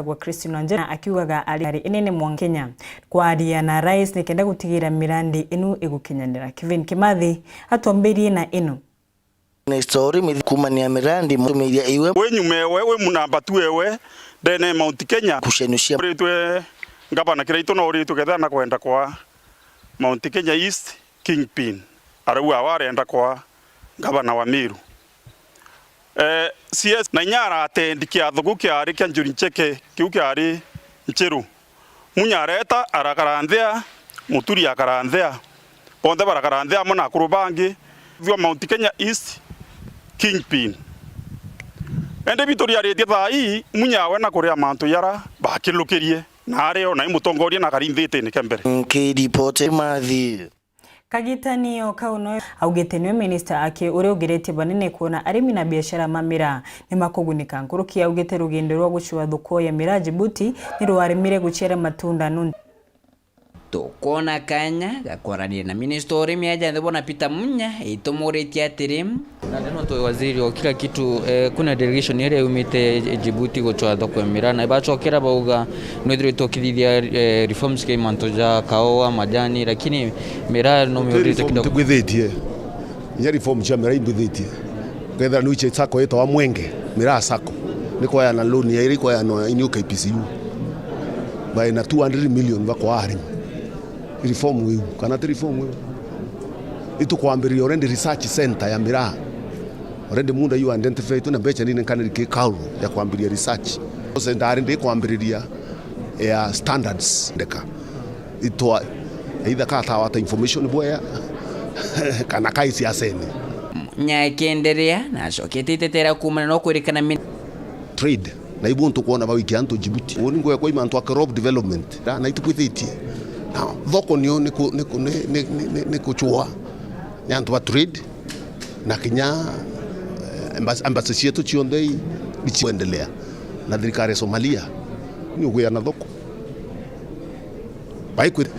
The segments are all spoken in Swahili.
kwa Christina Njera akiugaga ari inene mwa Kenya kwaria na rais nikenda gutigira mirandi inu igukinyanira. Kevin Kimathi atomberie na ino na story kumania mirandi mutumiria iwe wewe munamba tu wewe dene Mount Kenya kushenushia ritwe ngabana kiraito no ritu ketha na kwenda kwa Mount Kenya East Kingpin arau awarenda kwa ngabana wa Miru CS na nyara atendikia thugu kiari kya njuri ncheke kiu kiari nchiru munyareta arakaranthia muturi akaranthia bonde barakaranthia mona kurubangi vyo Mount Kenya East Kingpin ende bitoria retie thai munyawe na kuria mantu yara bakilukirie na areo na imutongoria na karinthite ni kembere kiripote mathi kagitanio kauno augetenwe minister ake uri ugeretie banene kuona arimi na biashara mamira ni makugunika nkuruki augete rugendo rwa gucua thuko ya mira Djibouti ni rwarimire gucera matunda nundi tukona kanya gakorania na minister urimi aja ndibona Peter Munya itomoreti atirim na neno to waziri wa kila kitu kuna delegation area umite Djibouti gucua thuko ya mira na ibachokera bauga nwithire tokithithia reforms ke mantoja kaoa majani lakini mira no miorite kidogo gwithitie ya reform cha mira imbithitie getha nuiche sako yeto wa mwenge mira sako niko ya na loan ya iriko ya no in UKPCU by na 200 million bakwa arimi reform wiu kana reform wiu itukwambiria already research center ya mira already munda you identify tuna becha nini kana ke kaulu ya kwambiria research center ndi kwambiria ya standards ndeka itwa either kata wata information boya kana kaisi asene nyakenderea na shokete tera kumana no kurikana trade na ibuntu kuona bawiki anto Djibouti woni ngoya kwa imantu crop development na itukwithiti now thoko nio ni kuchua nyantu wa trade na kinya embassy yetu chiondei bichiendelea na thirikari Somalia ni uguya na thoko baikwire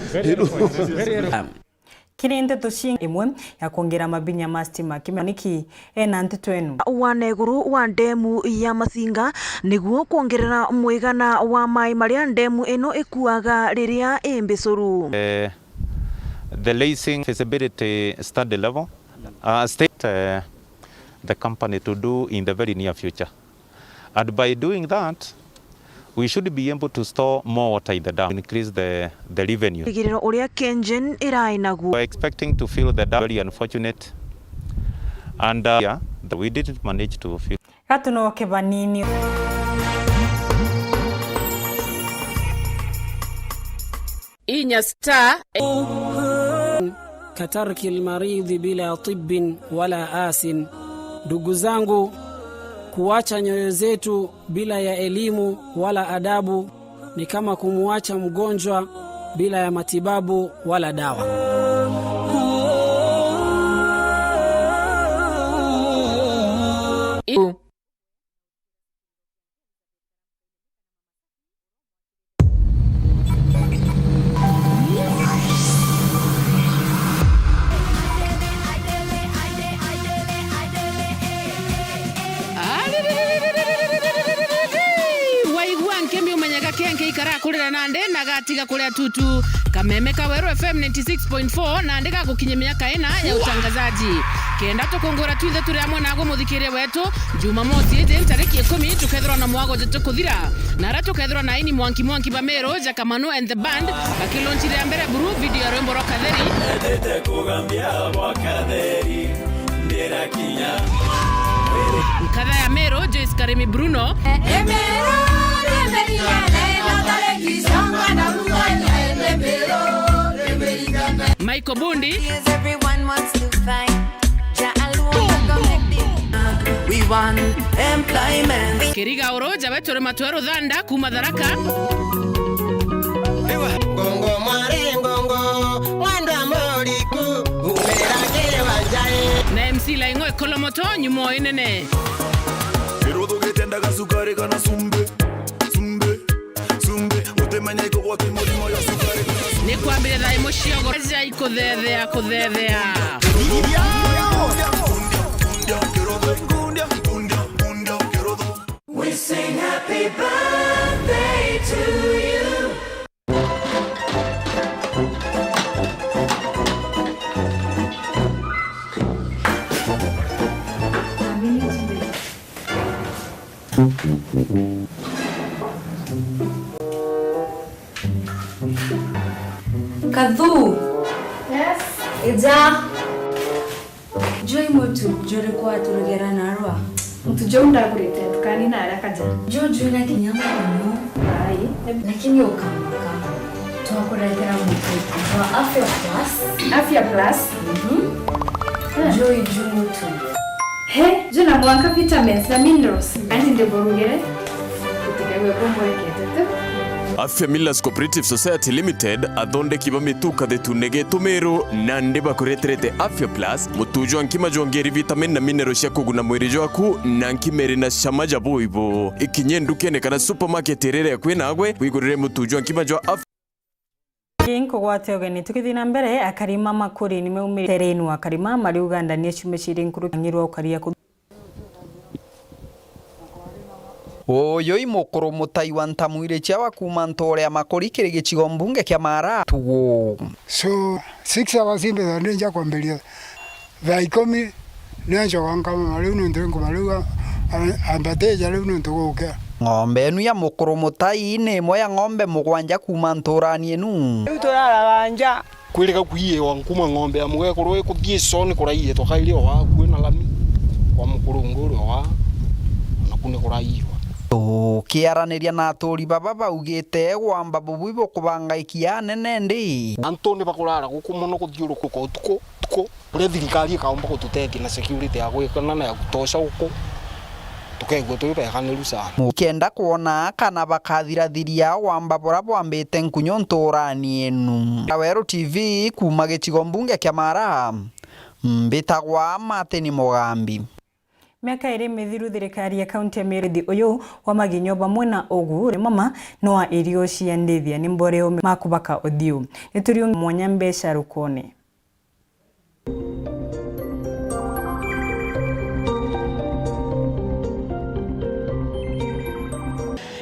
kirinde toshinga imwe ya kuongera mabinya mastima kimaniki ena nteto enu waneguru wa ndemu ya Masinga niguo kuongerera mwigana wa mai maria ndemu eno ekuaga riria embesuru the leasing feasibility study level state the company to do in the very near future, and by doing that we should be able to store more water in the dam, increase the revenue. We're expecting to fill the dam, very unfortunate, and we didn't manage to fill. Katuno kebanini inya star katarki almaridhi bila tibbin wala asin. Ndugu zangu, kuacha nyoyo zetu bila ya elimu wala adabu ni kama kumuacha mgonjwa bila ya matibabu wala dawa. Kurira nande nagatiga kuria tutu kameme Kaweru FM 96.4 na ndika gukinye miaka ina ya utangazaji kenda tukongora twithe turi amwe nago muthikiria wetu Jumamosi ije tariki 10 tukethirwa na mwago tukuthira na ra tukethirwa na ini mwanki Bamero Jakamano and the band akilonchire mbere buru video ya Rembo Rokatheri ndete kugambia Rokatheri ndera kinya mkadha ya Mero Joyce Karemi Bruno Michael Bundi we want employment Kiriga Oroja wetore matwero dhanda kumadharaka Gongo mare gongo wanda moriku umerake wajae na MC Laingo Ekolomoto nyumo inene Erodo getenda gasukari kana sumbe utemanya iko kwa kimolimo ya sukari ni kwambia dai moshiogo aja iko thethea we sing happy birthday Kadhu. Yes. Ija. Joy mutu jore kwa turugera narwa. Mtu jonda kurete tukani na haraka ja. Jojo na kinyama no. Ai. Lakini ukama. Tunakuletea mtu wa Afya Plus. Afya Plus. Joy mutu. He, jona mwanga vitamins na minerals. Andi ndeborugere. Tutegewe kumwekete. Afya Millers Cooperative Society Limited athondeki ba mituka thetunege tumero na ndiba kureterete Afya Plus mutujo ankima jongeri vitamin na minerals ya kuguna mwiri jwaku na nkimere na shamaja boibo ikinye ndukene kana supermarket erere kwinagwe kwigurire mutujo ankima jwa Afya Kogwate ogeni tukithina mbere akarima makuri nimeumire terenu akarima mari Uganda ni ecumeciri nkuru ngirwa ukaria Oyo imukuru mutai wa Ntamwire chawa kuma Ntorea makori kiri gicigo mbunge kia Mara tugo. So 6 hours imbe thande nja kwamberia. Vaikomi nyanjo kankama mari unondengo mari ambateja leo nontogoka. Ng'ombe enu ya mukuru mutai ni moya ng'ombe mugwanja kuma Ntorani enu. Turaraganja kwirega kuiye wankuma ng'ombe amwe kurwe kuthie soni kuraiye tokaire wa kwina lami kwa mukuru nguru wa nakune kurairwa. Kiaraniria na aturi baba baugite gwamba bubu ibukubangaikia nene ndi Antoni bakurara gukumuno kuthiurukuka utuko ure thirikari kaomba gututeki na security ya gwikana na ya gutosha uko tukegwe tubeganiru sana mukenda kuona kana bakathira wamba bora bwambite nkunyo Ntorani enu. Awero TV kuma gicigo mbunge kia Mara mbitagwa Mateni Mugambi. Miaka iri mithiru thirikari ya kaunti ya Meru uyu wa maginyo bamwe na ogu mama noa irio cia ndithia ni mboreo makubaka othiu nituri mwanya mbeca rukone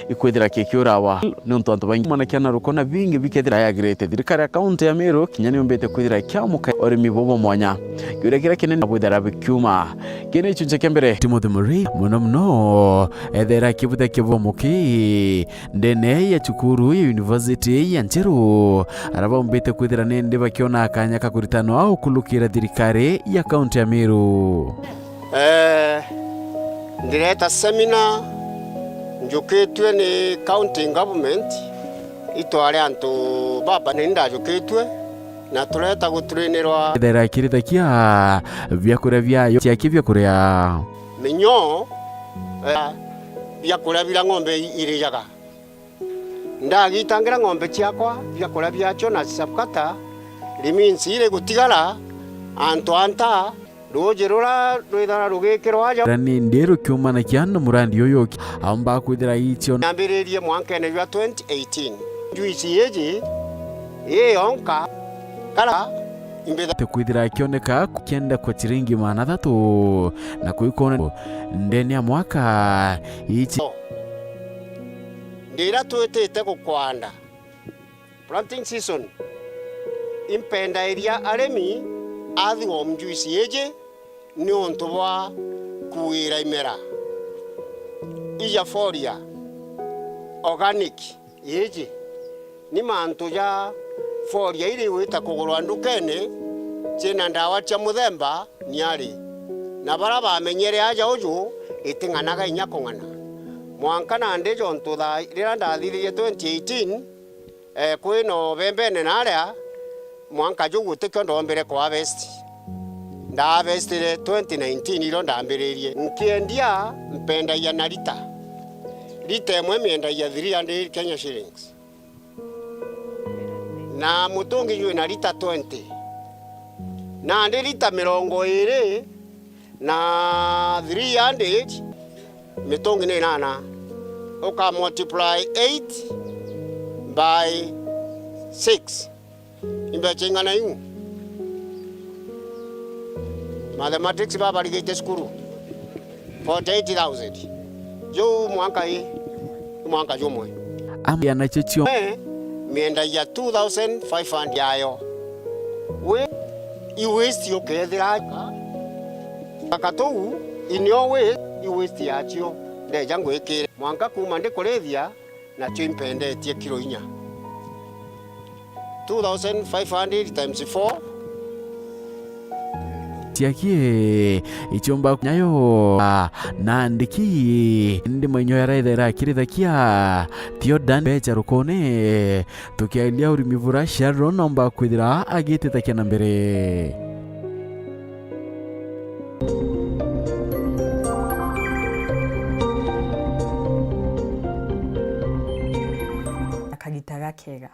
ikwethira kikiurawa nonto antu bangi mana kiana rukona bingi bikethira yagirete thirikari ya kaunti ya Meru kinyani umbete kwithira kyamuka orimi bobo mwanya yure kira kinene abudara bikyuma kene chunje kembere Timothy Murray muno ethera kibuta kibomuki ndene ya chukuru ya university ya Ncheru araba umbete kwithira nende bakiona akanya kakuritano au kulukira thirikari ya kaunti ya Meru. Ndireta seminar njukitwe ni county government itware antu baba ninda njukitwe na tureta guturinirwa ethera kiritakia vyakura vyayo ciakivya kuria minyo vyakura vya ng'ombe irijaga ndagitangira ng'ombe ciakwa vyakura vyacho na sabkata liminsi ile gutigara antu anta rujirura rwithara rugikirwa aja rani ndero kiumana kiano murandi yoyo amba kwithira icio nambiririe mwankene jwa 2018 juici yeji yonka kala imbetha kwithira kioneka kenda kwa chiringi mana thatu na kuikona ndeni ya mwaka ichi ndira twetete gukwanda planting season impenda iria aremi athwo mjuici yeje ni onto bwa kuira imera ija foria organic yeje ni manto ja foria ile wita kugurwa ndukene cina ndawa cia muthemba niari na bara bamenyere aja uju itinganaga inya kungana mwanka na nde jonto tha rira ndathiririe 2018 kwino bembene naria mwanka jugu tikyo ndombere kwa harvest nda harvestire 2019 iro ndambiririe nkiendia mpenda ya narita lita imwe mienda ya 300 Kenya shillings na mutungi yu na lita 20 na ndi lita 20 na 300 mitungi ni nana uka multiply 8 by 6 imbechingana yu mathematics baba ligite skuru 48,000 jo mwanka jomwe ambia na chicho mienda ya 2,500 yayo we iwesti okethira akatu inyo we iwesti yachio ndeja ngwikire mwanka kuma ndi kurethia nakio impendetie kilo 4 2,500 times 4 tiakie ichomba nyayo na ndiki ndi mwenyo yaraithera kirithakia Theodan becha rukone tukiailia urimivura Sharon nomba kwithira agitithakia na mbere akagitaga kega